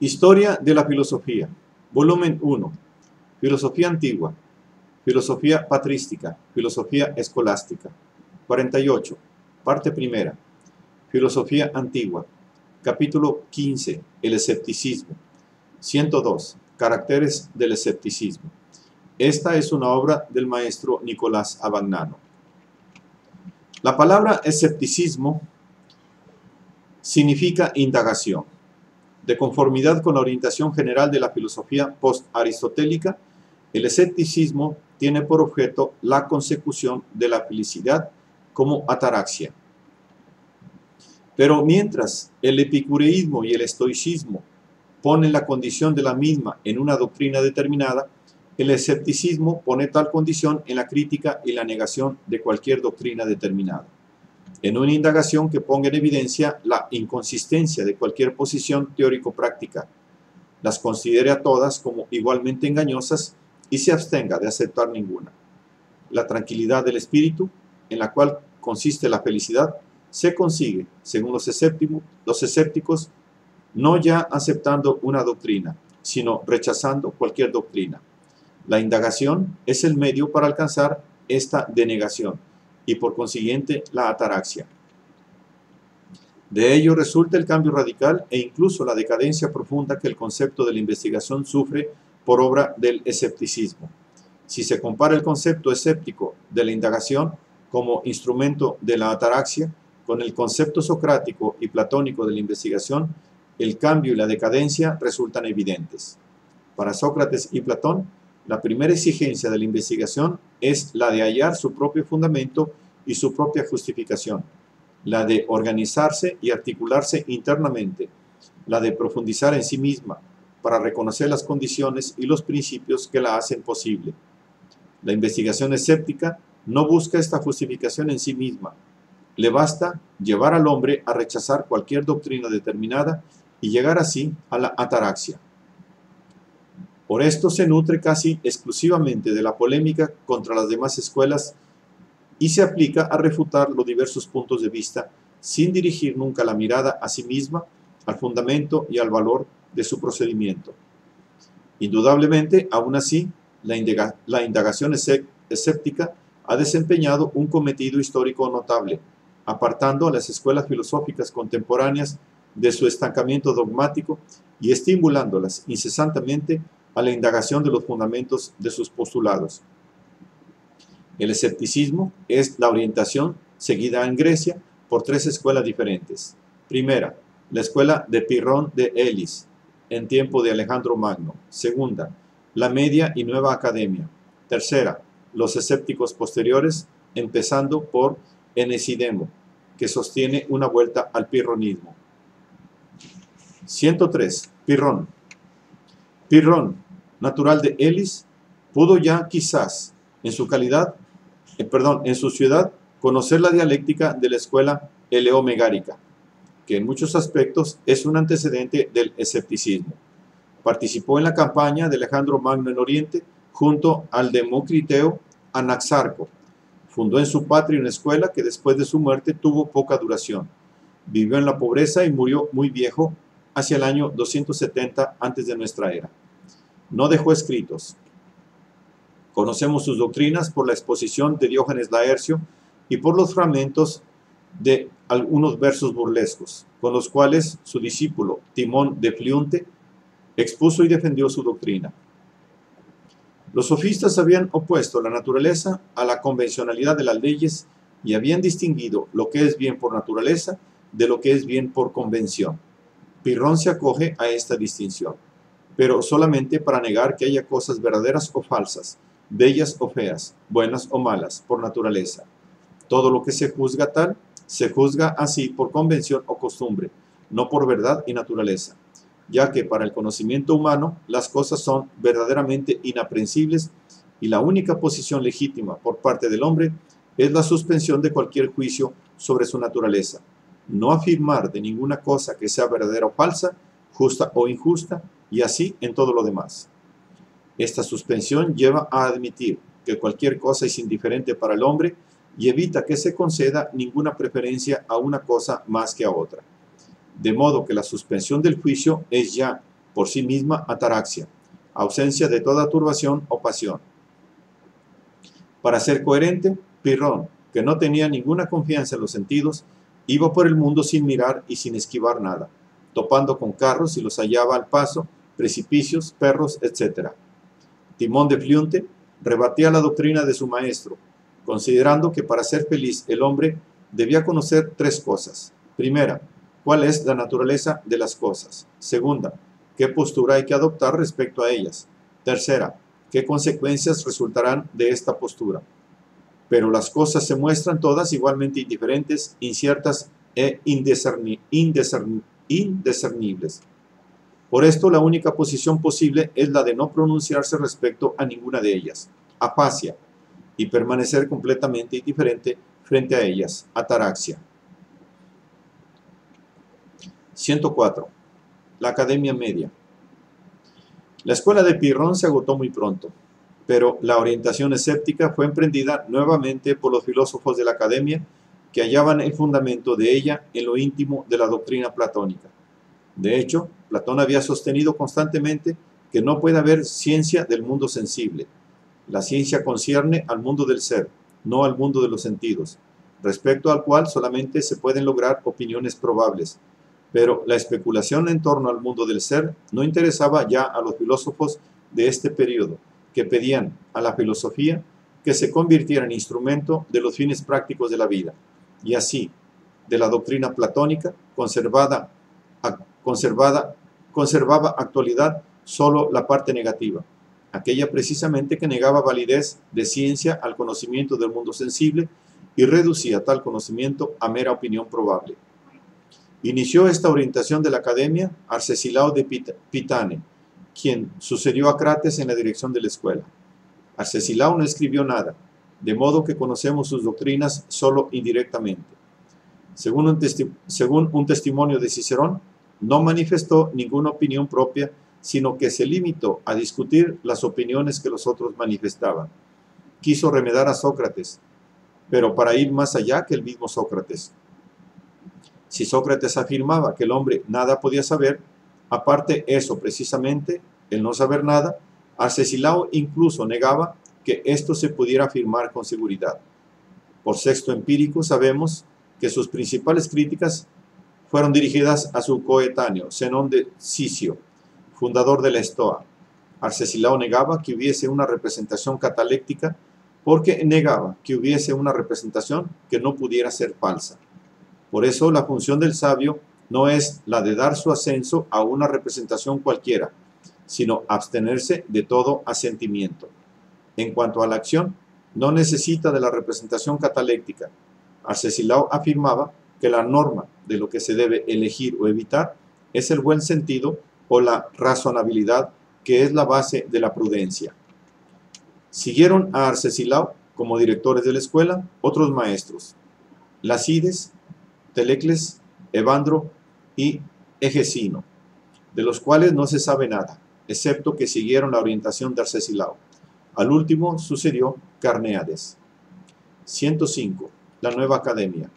Historia de la filosofía, volumen 1, filosofía antigua, filosofía patrística, filosofía escolástica. 48, parte primera, filosofía antigua, capítulo 15, el escepticismo. 102, caracteres del escepticismo. Esta es una obra del maestro Nicolás Abagnano. La palabra escepticismo significa indagación. De conformidad con la orientación general de la filosofía post-aristotélica, el escepticismo tiene por objeto la consecución de la felicidad como ataraxia. Pero mientras el epicureísmo y el estoicismo ponen la condición de la misma en una doctrina determinada, el escepticismo pone tal condición en la crítica y la negación de cualquier doctrina determinada. En una indagación que ponga en evidencia la inconsistencia de cualquier posición teórico-práctica, las considere a todas como igualmente engañosas y se abstenga de aceptar ninguna. La tranquilidad del espíritu, en la cual consiste la felicidad, se consigue, según los escépticos, no ya aceptando una doctrina, sino rechazando cualquier doctrina. La indagación es el medio para alcanzar esta denegación y por consiguiente la ataraxia. De ello resulta el cambio radical e incluso la decadencia profunda que el concepto de la investigación sufre por obra del escepticismo. Si se compara el concepto escéptico de la indagación como instrumento de la ataraxia con el concepto socrático y platónico de la investigación, el cambio y la decadencia resultan evidentes. Para Sócrates y Platón, la primera exigencia de la investigación es la de hallar su propio fundamento y su propia justificación, la de organizarse y articularse internamente, la de profundizar en sí misma para reconocer las condiciones y los principios que la hacen posible. La investigación escéptica no busca esta justificación en sí misma. Le basta llevar al hombre a rechazar cualquier doctrina determinada y llegar así a la ataraxia. Por esto se nutre casi exclusivamente de la polémica contra las demás escuelas y se aplica a refutar los diversos puntos de vista sin dirigir nunca la mirada a sí misma, al fundamento y al valor de su procedimiento. Indudablemente, aún así, la indagación escéptica ha desempeñado un cometido histórico notable, apartando a las escuelas filosóficas contemporáneas de su estancamiento dogmático y estimulándolas incesantemente a la indagación de los fundamentos de sus postulados. El escepticismo es la orientación seguida en Grecia por tres escuelas diferentes. Primera, la escuela de Pirrón de Elis, en tiempo de Alejandro Magno. Segunda, la Media y Nueva Academia. Tercera, los escépticos posteriores, empezando por Enesidemo, que sostiene una vuelta al pirronismo. 103. Pirrón. Pirrón, natural de Elis, pudo ya quizás en su ciudad conocer la dialéctica de la escuela eleomegárica, que en muchos aspectos es un antecedente del escepticismo. Participó en la campaña de Alejandro Magno en Oriente junto al democriteo Anaxarco. Fundó en su patria una escuela que después de su muerte tuvo poca duración. Vivió en la pobreza y murió muy viejo hacia el año 270 antes de nuestra era. No dejó escritos. Conocemos sus doctrinas por la exposición de Diógenes Laercio y por los fragmentos de algunos versos burlescos, con los cuales su discípulo Timón de Fliunte expuso y defendió su doctrina. Los sofistas habían opuesto la naturaleza a la convencionalidad de las leyes y habían distinguido lo que es bien por naturaleza de lo que es bien por convención. Pirrón se acoge a esta distinción, pero solamente para negar que haya cosas verdaderas o falsas, bellas o feas, buenas o malas, por naturaleza. Todo lo que se juzga tal, se juzga así por convención o costumbre, no por verdad y naturaleza, ya que para el conocimiento humano las cosas son verdaderamente inaprensibles y la única posición legítima por parte del hombre es la suspensión de cualquier juicio sobre su naturaleza, no afirmar de ninguna cosa que sea verdadera o falsa, justa o injusta, y así en todo lo demás. Esta suspensión lleva a admitir que cualquier cosa es indiferente para el hombre y evita que se conceda ninguna preferencia a una cosa más que a otra. De modo que la suspensión del juicio es ya por sí misma ataraxia, ausencia de toda turbación o pasión. Para ser coherente, Pirrón, que no tenía ninguna confianza en los sentidos, iba por el mundo sin mirar y sin esquivar nada, topando con carros y los hallaba al paso, precipicios, perros, etc. Timón de Fliunte rebatía la doctrina de su maestro, considerando que para ser feliz el hombre debía conocer tres cosas. Primera, cuál es la naturaleza de las cosas. Segunda, qué postura hay que adoptar respecto a ellas. Tercera, qué consecuencias resultarán de esta postura. Pero las cosas se muestran todas igualmente indiferentes, inciertas e indiscernibles. Por esto, la única posición posible es la de no pronunciarse respecto a ninguna de ellas, afasia, y permanecer completamente indiferente frente a ellas, ataraxia. 104. La Academia Media. La escuela de Pirrón se agotó muy pronto, pero la orientación escéptica fue emprendida nuevamente por los filósofos de la Academia, que hallaban el fundamento de ella en lo íntimo de la doctrina platónica. De hecho, Platón había sostenido constantemente que no puede haber ciencia del mundo sensible. La ciencia concierne al mundo del ser, no al mundo de los sentidos, respecto al cual solamente se pueden lograr opiniones probables. Pero la especulación en torno al mundo del ser no interesaba ya a los filósofos de este periodo, que pedían a la filosofía que se convirtiera en instrumento de los fines prácticos de la vida, y así, de la doctrina platónica, conservaba actualidad solo la parte negativa, aquella precisamente que negaba validez de ciencia al conocimiento del mundo sensible y reducía tal conocimiento a mera opinión probable. Inició esta orientación de la Academia Arcesilao de Pitane, quien sucedió a Crates en la dirección de la escuela. Arcesilao no escribió nada, de modo que conocemos sus doctrinas solo indirectamente. Según un testimonio de Cicerón, no manifestó ninguna opinión propia, sino que se limitó a discutir las opiniones que los otros manifestaban. Quiso remedar a Sócrates, pero para ir más allá que el mismo Sócrates. Si Sócrates afirmaba que el hombre nada podía saber, aparte eso precisamente, el no saber nada, Arcesilao incluso negaba que esto se pudiera afirmar con seguridad. Por Sexto Empírico sabemos que sus principales críticas fueron dirigidas a su coetáneo, Zenón de Sicio, fundador de la Estoa. Arcesilao negaba que hubiese una representación cataléctica porque negaba que hubiese una representación que no pudiera ser falsa. Por eso la función del sabio no es la de dar su ascenso a una representación cualquiera, sino abstenerse de todo asentimiento. En cuanto a la acción, no necesita de la representación cataléctica. Arcesilao afirmaba que la norma de lo que se debe elegir o evitar es el buen sentido o la razonabilidad, que es la base de la prudencia. Siguieron a Arcesilao como directores de la escuela otros maestros: Lacides, Telecles, Evandro y Egesino, de los cuales no se sabe nada, excepto que siguieron la orientación de Arcesilao. Al último sucedió Carneades. 105. La nueva academia.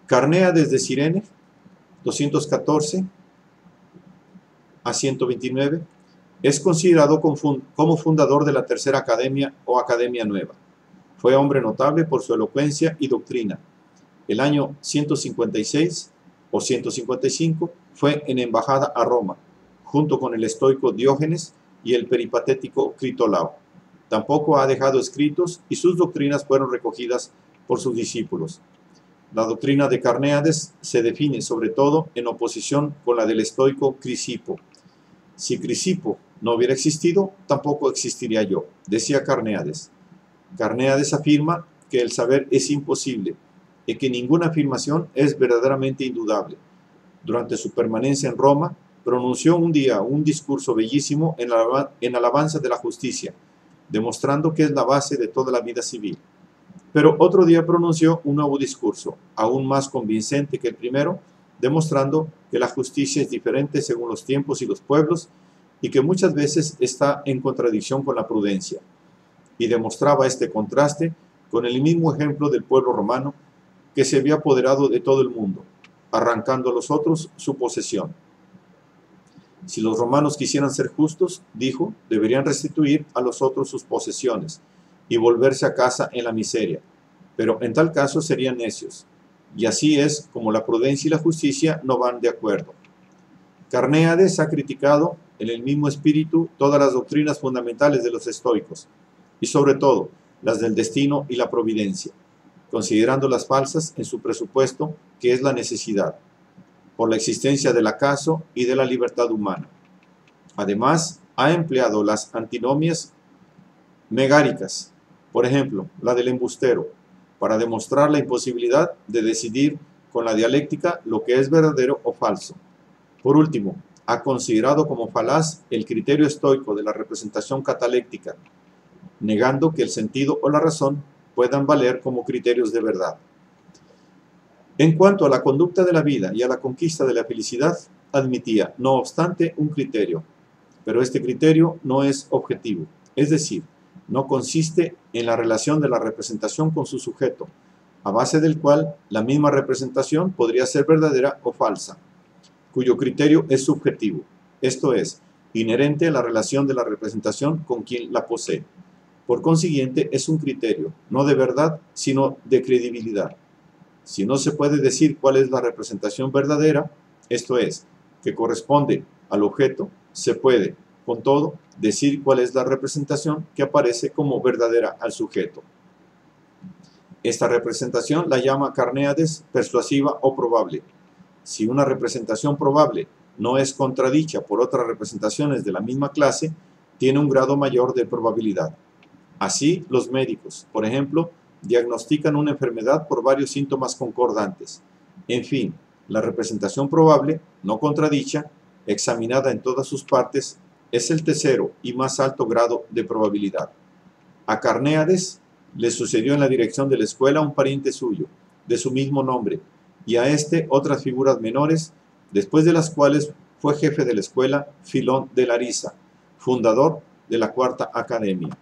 Carneades de Cirene, 214 a 129, es considerado como fundador de la tercera academia o academia nueva. Fue hombre notable por su elocuencia y doctrina. El año 156 o 155 fue en embajada a Roma, junto con el estoico Diógenes y el peripatético Critolao. Tampoco ha dejado escritos y sus doctrinas fueron recogidas por sus discípulos. La doctrina de Carneades se define sobre todo en oposición con la del estoico Crisipo. Si Crisipo no hubiera existido, tampoco existiría yo, decía Carneades. Carneades afirma que el saber es imposible y que ninguna afirmación es verdaderamente indudable. Durante su permanencia en Roma, pronunció un día un discurso bellísimo en alabanza de la justicia, demostrando que es la base de toda la vida civil. Pero otro día pronunció un nuevo discurso, aún más convincente que el primero, demostrando que la justicia es diferente según los tiempos y los pueblos, y que muchas veces está en contradicción con la prudencia. Y demostraba este contraste con el mismo ejemplo del pueblo romano, que se había apoderado de todo el mundo, arrancando a los otros su posesión. Si los romanos quisieran ser justos, dijo, deberían restituir a los otros sus posesiones y volverse a casa en la miseria, pero en tal caso serían necios. Y así es como la prudencia y la justicia no van de acuerdo. Carnéades ha criticado en el mismo espíritu todas las doctrinas fundamentales de los estoicos, y sobre todo las del destino y la providencia, considerándolas falsas en su presupuesto, que es la necesidad, por la existencia del acaso y de la libertad humana. Además, ha empleado las antinomias megáricas, por ejemplo, la del embustero, para demostrar la imposibilidad de decidir con la dialéctica lo que es verdadero o falso. Por último, ha considerado como falaz el criterio estoico de la representación cataléctica, negando que el sentido o la razón puedan valer como criterios de verdad. En cuanto a la conducta de la vida y a la conquista de la felicidad, admitía, no obstante, un criterio, pero este criterio no es objetivo, es decir, no consiste en la relación de la representación con su sujeto, a base del cual la misma representación podría ser verdadera o falsa, cuyo criterio es subjetivo, esto es, inherente a la relación de la representación con quien la posee. Por consiguiente, es un criterio, no de verdad, sino de credibilidad. Si no se puede decir cuál es la representación verdadera, esto es, que corresponde al objeto, se puede, con todo, decir cuál es la representación que aparece como verdadera al sujeto. Esta representación la llama Carnéades persuasiva o probable. Si una representación probable no es contradicha por otras representaciones de la misma clase, tiene un grado mayor de probabilidad. Así, los médicos, por ejemplo, diagnostican una enfermedad por varios síntomas concordantes. En fin, la representación probable, no contradicha, examinada en todas sus partes, es el tercero y más alto grado de probabilidad. A Carnéades le sucedió en la dirección de la escuela un pariente suyo, de su mismo nombre, y a este otras figuras menores, después de las cuales fue jefe de la escuela Filón de Larisa, fundador de la Cuarta Academia.